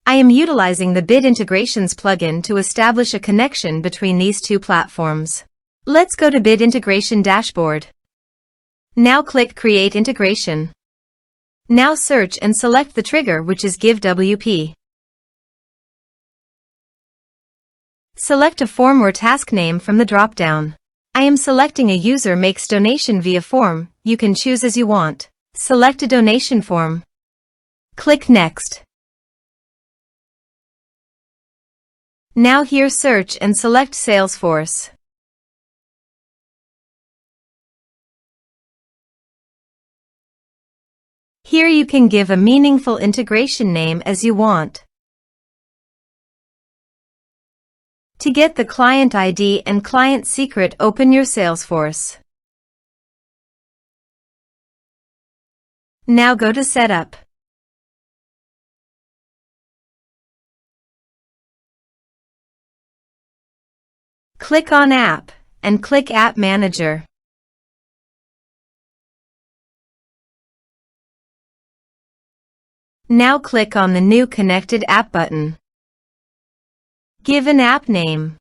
I am utilizing the Bit Integrations plugin to establish a connection between these two platforms. Let's go to Bit Integration Dashboard. Now click Create Integration. Now search and select the trigger, which is GiveWP. Select a form or task name from the drop-down. I am selecting a user makes donation via form. You can choose as you want. Select a donation form. Click Next. Now here search and select Salesforce. Here you can give a meaningful integration name as you want. To get the client ID and client secret, open your Salesforce. Now go to Setup. Click on App and click App Manager. Now click on the New Connected App button. Give an app name.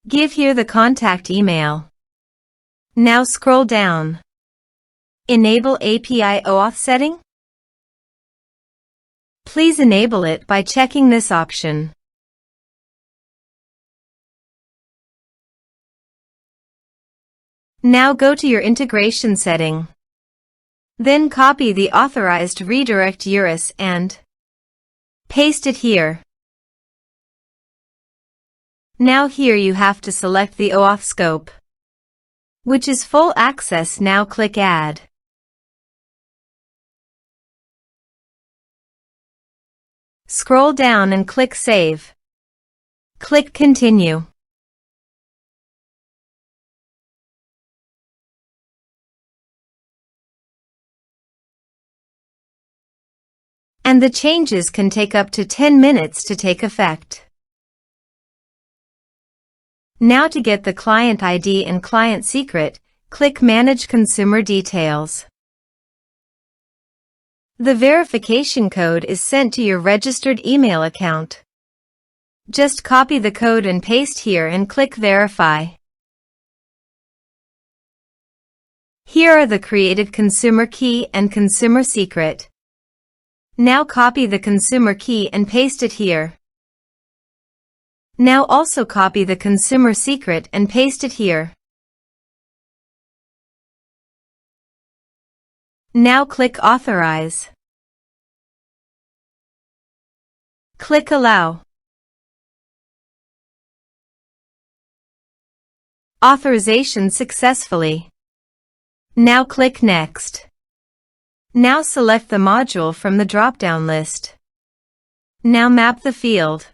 Give here the contact email. Now scroll down. Enable API OAuth setting? Please enable it by checking this option. Now go to your integration setting. Then copy the authorized redirect URL and paste it here. Now here you have to select the OAuth scope, which is full access. Now click Add. Scroll down and click Save. Click Continue. And the changes can take up to 10 minutes to take effect. Now to get the client ID and client secret, click Manage Consumer Details. The verification code is sent to your registered email account. Just copy the code and paste here and click Verify. Here are the created consumer key and consumer secret. Now copy the consumer key and paste it here. Now also copy the consumer secret and paste it here. Now click Authorize. Click Allow. Authorization successfully. Now click Next. Now select the module from the drop-down list. Now map the field.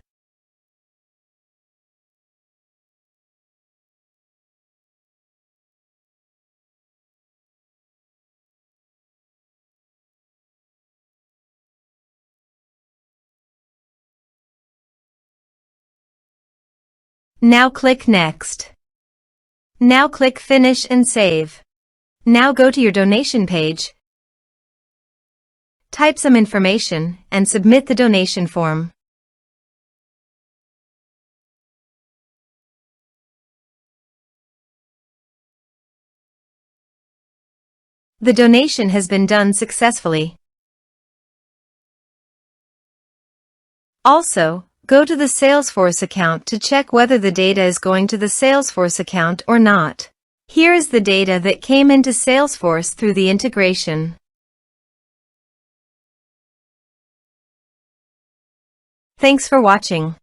Now click Next. Now click Finish and Save. Now go to your donation page. Type some information and submit the donation form. The donation has been done successfully. Also, go to the Salesforce account to check whether the data is going to the Salesforce account or not. Here is the data that came into Salesforce through the integration. Thanks for watching.